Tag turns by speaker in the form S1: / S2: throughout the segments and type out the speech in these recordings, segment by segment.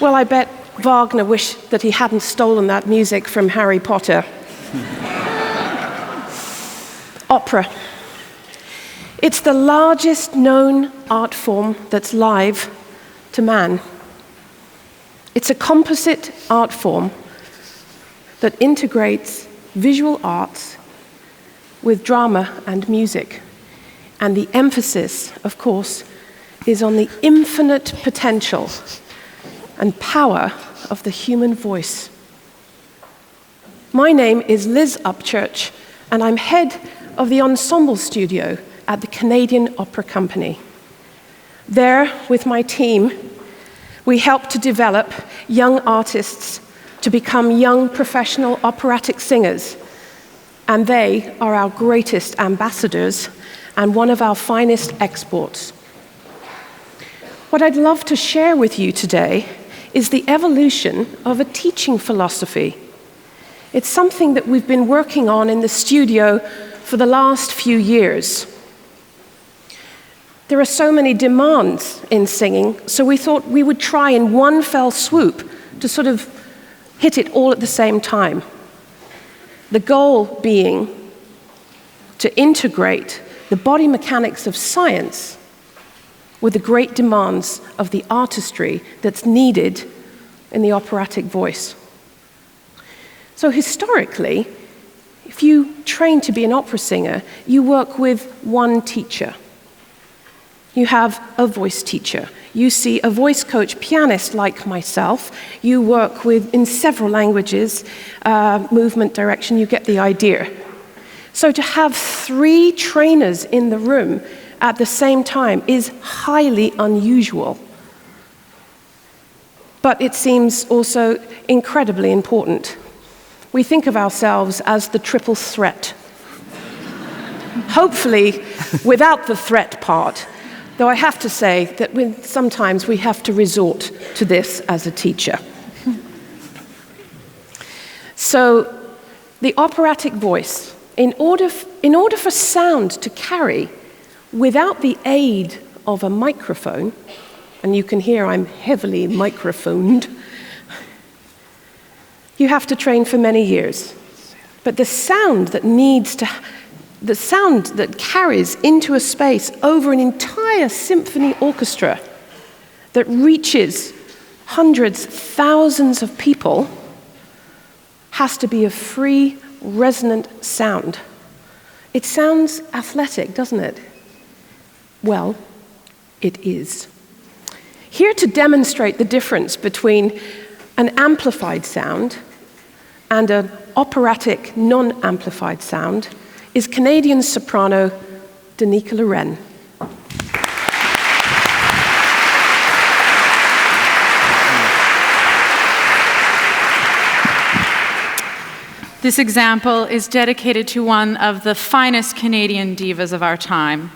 S1: Well, I bet Wagner wished that he hadn't stolen that music from Harry Potter. Opera. It's the largest known art form that's live to man. It's a composite art form that integrates visual arts with drama and music. And the emphasis, of course, is on the infinite potential and power of the human voice. My name is Liz Upchurch, and I'm head of the Ensemble Studio at the Canadian Opera Company. There, with my team, we help to develop young artists to become young professional operatic singers, and they are our greatest ambassadors and one of our finest exports. What I'd love to share with you today is the evolution of a teaching philosophy. It's something that we've been working on in the studio for the last few years. There are so many demands in singing, so we thought we would try in one fell swoop to sort of hit it all at the same time. The goal being to integrate the body mechanics of science with the great demands of the artistry that's needed in the operatic voice. So historically, if you train to be an opera singer, you work with one teacher. You have a voice teacher. You see a voice coach pianist like myself. You work with, in several languages, movement, direction, you get the idea. So to have 3 trainers in the room at the same time is highly unusual. But it seems also incredibly important. We think of ourselves as the triple threat. Hopefully, without the threat part, though I have to say that sometimes we have to resort to this as a teacher. So, the operatic voice, in order for sound to carry without the aid of a microphone, and you can hear I'm heavily microphoned, you have to train for many years. But the sound that carries into a space over an entire symphony orchestra that reaches hundreds, thousands of people has to be a free, resonant sound. It sounds athletic, doesn't it? Well, it is. Here to demonstrate the difference between an amplified sound and an operatic non-amplified sound is Canadian soprano Danika Lorèn.
S2: This example is dedicated to one of the finest Canadian divas of our time.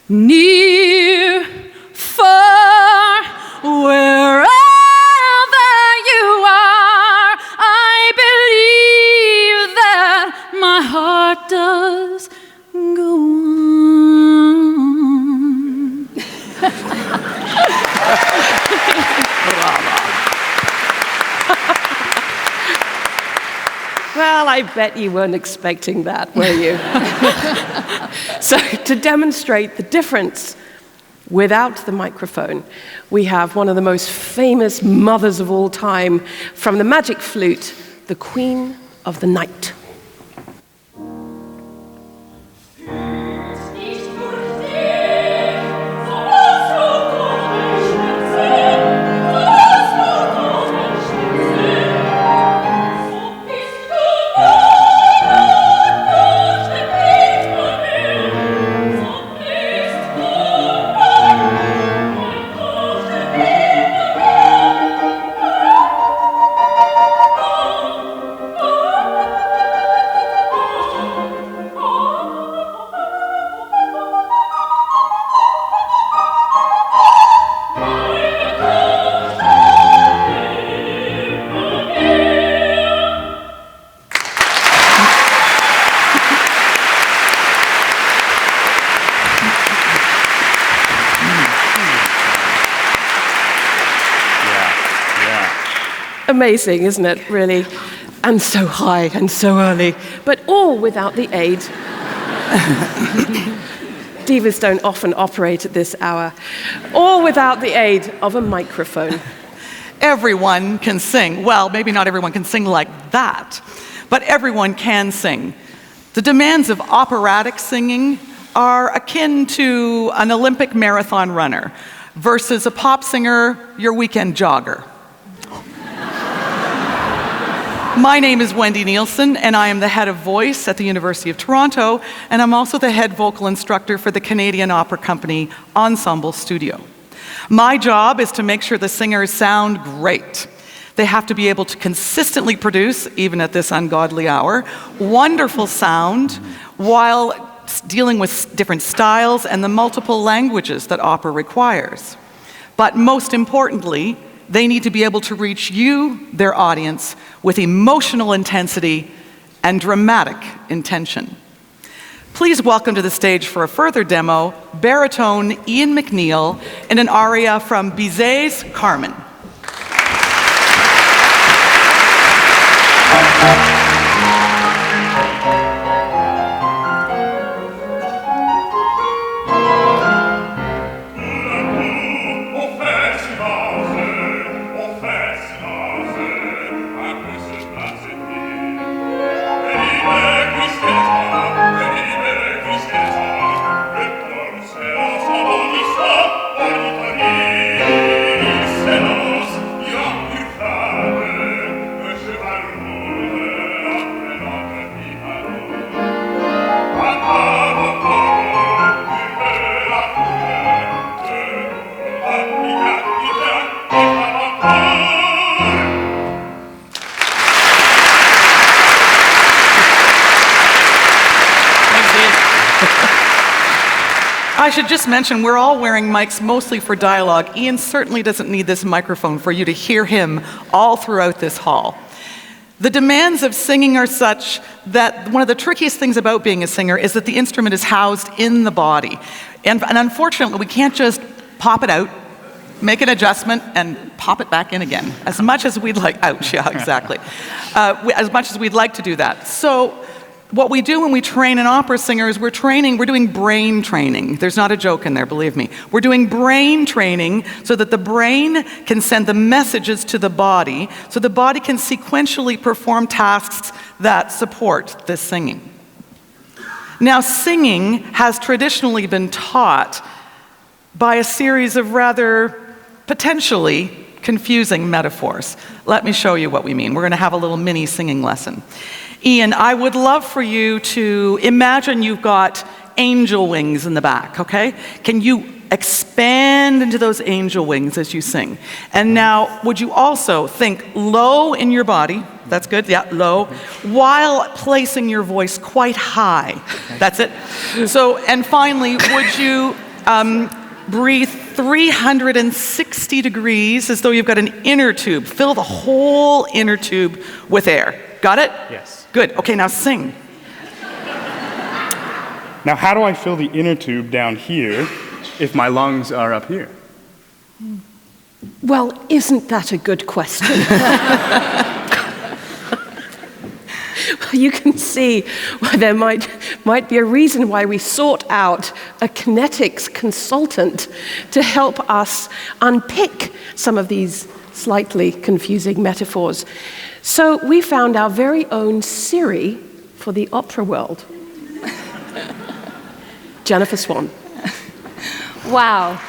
S2: Near, far, wherever you are, I believe that my heart does go on.
S1: Well, I bet you weren't expecting that, were you? So, to demonstrate the difference without the microphone, we have one of the most famous mothers of all time from the magic flute, the Queen of the Night. Amazing, isn't it, really? And so high and so early, but all without the aid. Divas don't often operate at this hour. All without the aid of a microphone.
S3: Everyone can sing. Well, maybe not everyone can sing like that, but everyone can sing. The demands of operatic singing are akin to an Olympic marathon runner versus a pop singer, your weekend jogger. My name is Wendy Nielsen, and I am the head of voice at the University of Toronto, and I'm also the head vocal instructor for the Canadian opera company Ensemble Studio. My job is to make sure the singers sound great. They have to be able to consistently produce, even at this ungodly hour, wonderful sound while dealing with different styles and the multiple languages that opera requires. But most importantly, they need to be able to reach you, their audience, with emotional intensity and dramatic intention. Please welcome to the stage for a further demo, baritone Iain MacNeil in an aria from Bizet's Carmen. I should just mention, we're all wearing mics mostly for dialogue. Iain certainly doesn't need this microphone for you to hear him all throughout this hall. The demands of singing are such that one of the trickiest things about being a singer is that the instrument is housed in the body. And unfortunately, we can't just pop it out, make an adjustment, and pop it back in again. As much as we'd like, ouch, yeah, exactly. As much as we'd like to do that. So what we do when we train an opera singer is we're doing brain training. There's not a joke in there, believe me. We're doing brain training so that the brain can send the messages to the body, so the body can sequentially perform tasks that support this singing. Now, singing has traditionally been taught by a series of rather potentially confusing metaphors. Let me show you what we mean. We're going to have a little mini singing lesson. Iain, I would love for you to imagine you've got angel wings in the back, okay? Can you expand into those angel wings as you sing? And now, would you also think low in your body? That's good, yeah, low, while placing your voice quite high. That's it. So, and finally, would you breathe 360 degrees as though you've got an inner tube. Fill the whole inner tube with air. Got it?
S4: Yes.
S3: Good. Okay, now sing.
S4: Now, how do I fill the inner tube down here if my lungs are up here?
S1: Well, isn't that a good question? You can see why there might be a reason why we sought out a Kinetics Consultant to help us unpick some of these slightly confusing metaphors. So we found our very own Siri for the opera world. Jennifer Swan.
S5: Wow.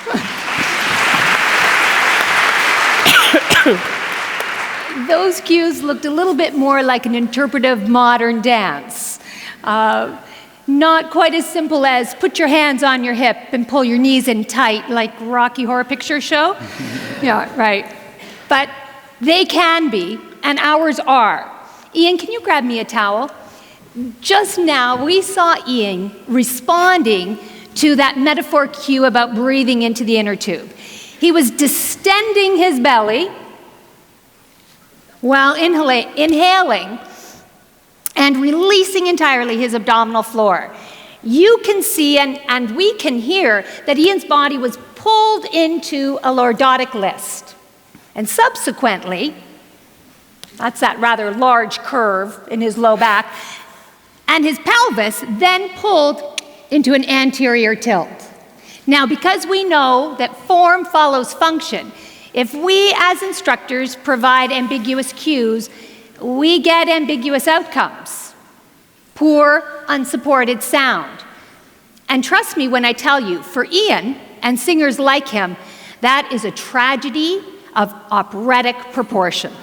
S5: Those cues looked a little bit more like an interpretive modern dance. Not quite as simple as put your hands on your hip and pull your knees in tight like Rocky Horror Picture Show. Yeah, right. But they can be, and ours are. Iain, can you grab me a towel? Just now, we saw Iain responding to that metaphor cue about breathing into the inner tube. He was distending his belly while inhaling and releasing entirely his abdominal floor. You can see and we can hear that Iain's body was pulled into a lordotic list. And subsequently, That's that rather large curve in his low back. And his pelvis then pulled into an anterior tilt. Now, because we know that form follows function, if we as instructors provide ambiguous cues, we get ambiguous outcomes. Poor, unsupported sound. And trust me when I tell you, for Iain and singers like him, that is a tragedy of operatic proportion.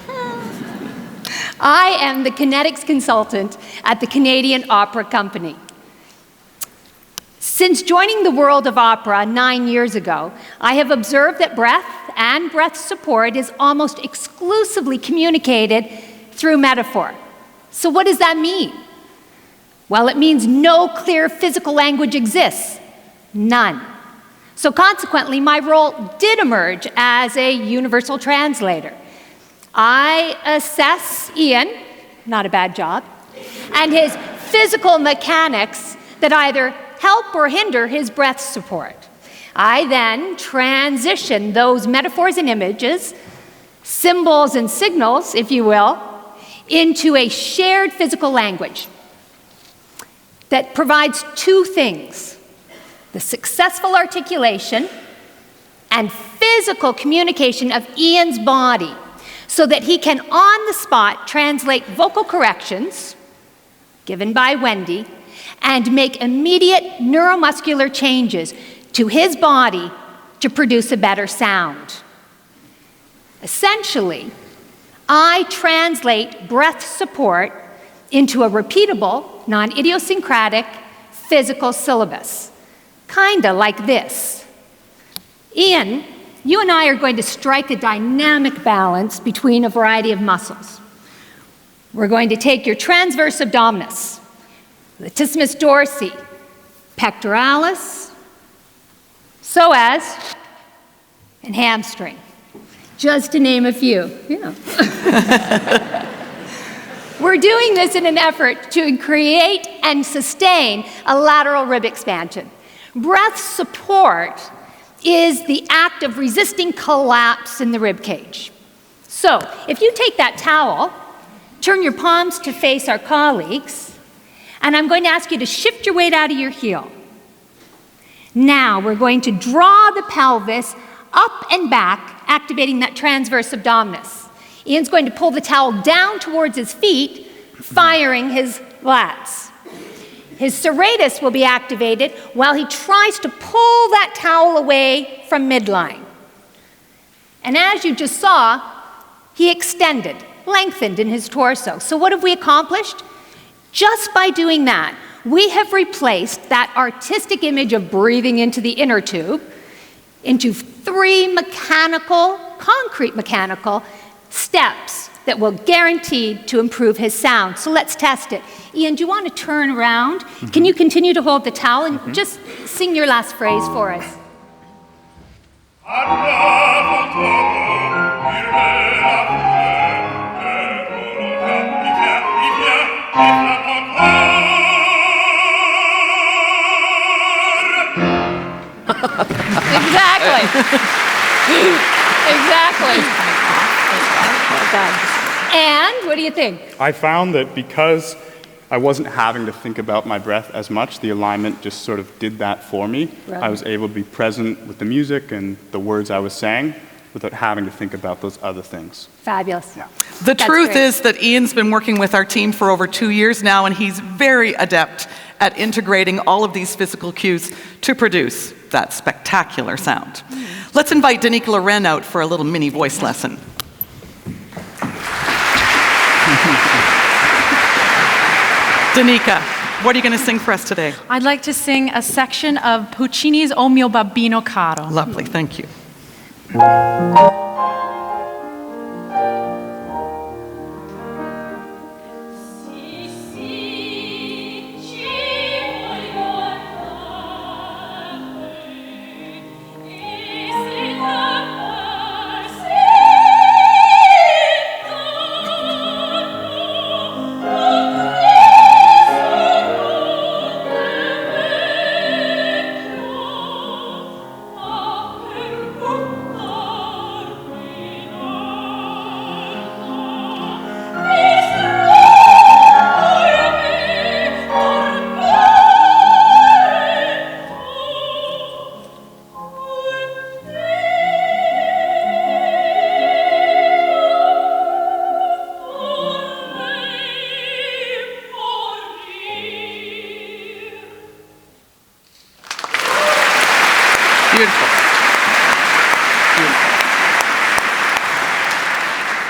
S5: I am the Kinetics Consultant at the Canadian Opera Company. Since joining the world of opera 9 years ago, I have observed that breath and breath support is almost exclusively communicated through metaphor. So what does that mean? Well, it means no clear physical language exists. None. So consequently, my role did emerge as a universal translator. I assess Iain, not a bad job, and his physical mechanics that either help or hinder his breath support. I then transition those metaphors and images, symbols and signals, if you will, into a shared physical language that provides two things: the successful articulation and physical communication of Iain's body, so that he can on the spot translate vocal corrections given by Wendy and make immediate neuromuscular changes to his body to produce a better sound. Essentially, I translate breath support into a repeatable, non-idiosyncratic physical syllabus, kinda like this. Iain, you and I are going to strike a dynamic balance between a variety of muscles. We're going to take your transverse abdominis, latissimus dorsi, pectoralis, psoas, and hamstring, just to name a few. Yeah. We're doing this in an effort to create and sustain a lateral rib expansion. Breath support is the act of resisting collapse in the rib cage. So, if you take that towel, turn your palms to face our colleagues, and I'm going to ask you to shift your weight out of your heel. Now, we're going to draw the pelvis up and back, activating that transverse abdominis. Iain's going to pull the towel down towards his feet, firing his lats. His serratus will be activated while he tries to pull that towel away from midline. And as you just saw, he extended, lengthened in his torso. So what have we accomplished? Just by doing that, we have replaced that artistic image of breathing into the inner tube into 3 concrete mechanical steps that will guarantee to improve his sound. So let's test it. Iain, do you want to turn around? Mm-hmm. Can you continue to hold the towel and just sing your last phrase for us? Exactly. Exactly. Well done. And what do you think?
S4: I found that because I wasn't having to think about my breath as much, the alignment just sort of did that for me. Right. I was able to be present with the music and the words I was saying without having to think about those other things.
S5: Fabulous.
S4: Yeah.
S3: The truth is that Iain's been working with our team for over 2 years now, and he's very adept at integrating all of these physical cues to produce that spectacular sound. Let's invite Danika Lorèn out for a little mini voice lesson. Danika, what are you going to sing for us today?
S2: I'd like to sing a section of Puccini's O mio babbino caro.
S3: Lovely, thank you.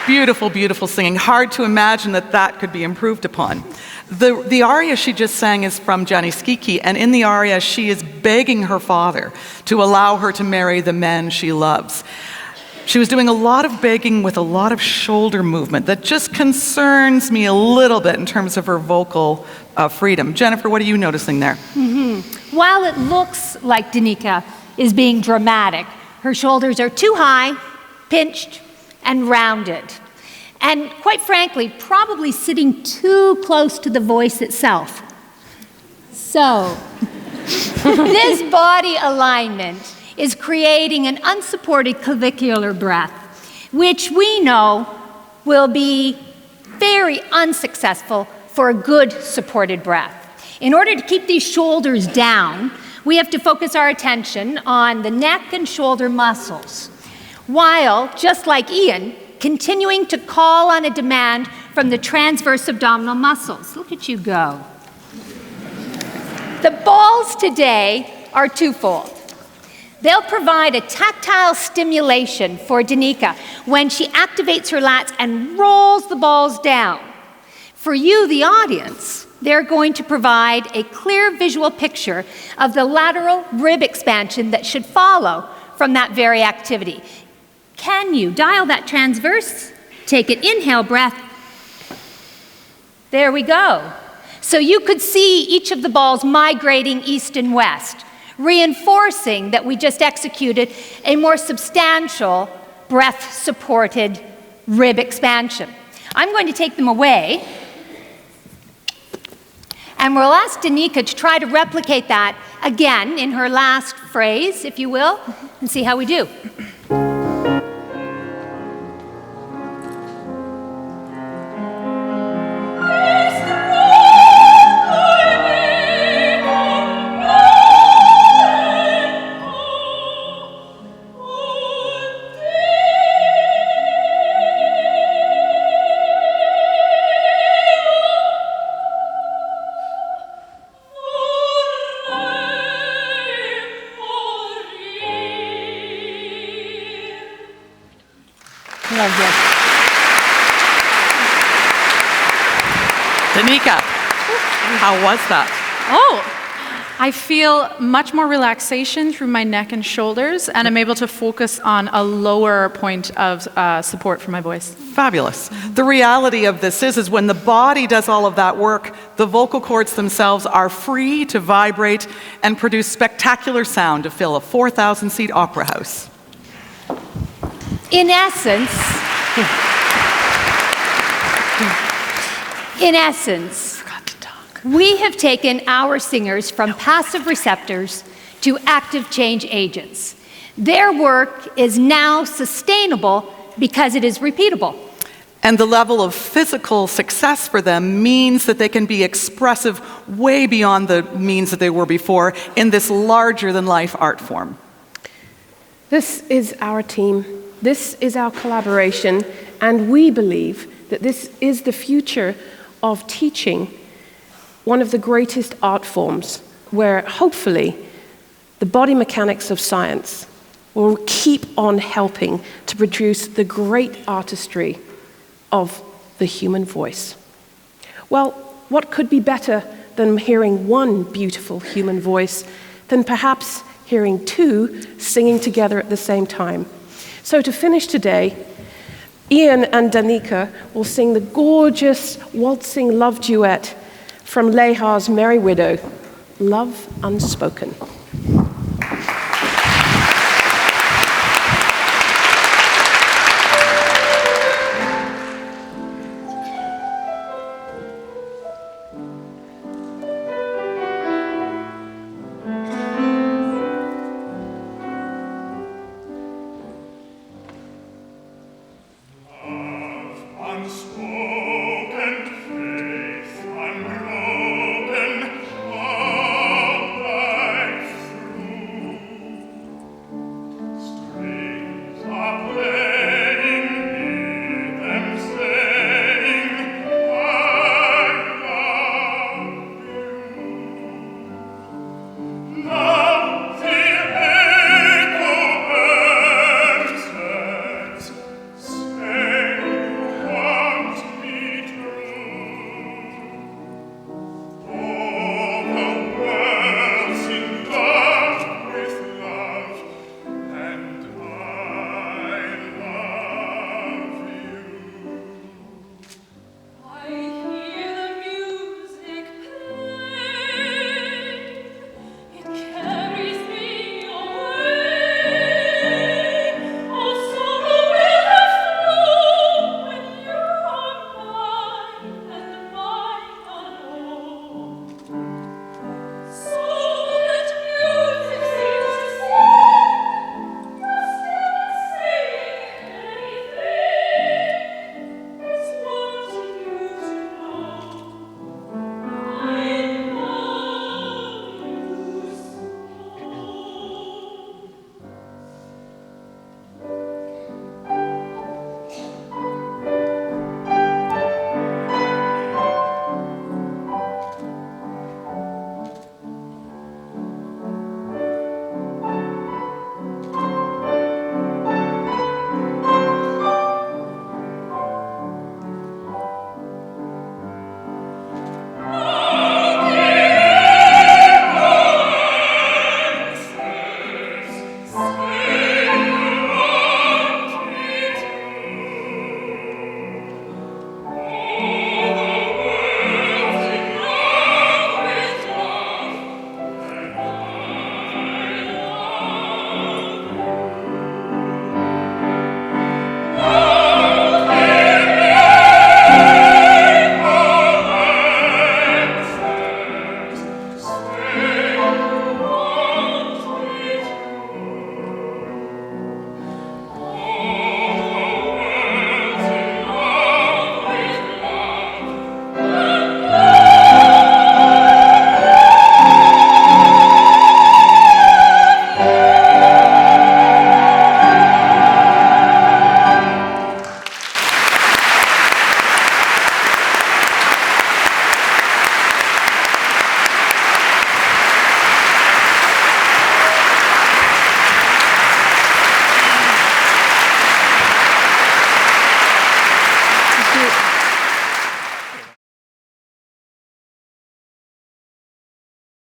S3: Beautiful, beautiful singing. Hard to imagine that that could be improved upon. The aria she just sang is from Jaaniskiki, and in the aria she is begging her father to allow her to marry the man she loves. She was doing a lot of begging with a lot of shoulder movement that just concerns me a little bit in terms of her vocal freedom. Jennifer, what are you noticing there?
S5: While it looks like Danika is being dramatic, her shoulders are too high, pinched, and rounded. And quite frankly, probably sitting too close to the voice itself. So, this body alignment is creating an unsupported clavicular breath, which we know will be very unsuccessful for a good supported breath. In order to keep these shoulders down, we have to focus our attention on the neck and shoulder muscles, while, just like Iain, continuing to call on a demand from the transverse abdominal muscles. Look at you go. The balls today are twofold. They'll provide a tactile stimulation for Danika when she activates her lats and rolls the balls down. For you, the audience, they're going to provide a clear visual picture of the lateral rib expansion that should follow from that very activity. Can you dial that transverse? Take an inhale breath. There we go. So you could see each of the balls migrating east and west, reinforcing that we just executed a more substantial breath-supported rib expansion. I'm going to take them away, and we'll ask Danika to try to replicate that again in her last phrase, if you will, and see how we do.
S3: Danika, how was that?
S2: I feel much more relaxation through my neck and shoulders, and I'm able to focus on a lower point of support for my voice.
S3: Fabulous. The reality of this is when the body does all of that work, the vocal cords themselves are free to vibrate and produce spectacular sound to fill a 4,000-seat opera house.
S5: In essence, we have taken our singers from passive receptors to active change agents. Their work is now sustainable because it is repeatable.
S3: And the level of physical success for them means that they can be expressive way beyond the means that they were before in this larger-than-life art form.
S1: This is our team. This is our collaboration. And we believe that this is the future of teaching, one of the greatest art forms, where hopefully the body mechanics of science will keep on helping to produce the great artistry of the human voice. Well, what could be better than hearing one beautiful human voice than perhaps hearing two singing together at the same time? So to finish today, Iain and Danika will sing the gorgeous waltzing love duet from Lehar's Merry Widow, Love Unspoken.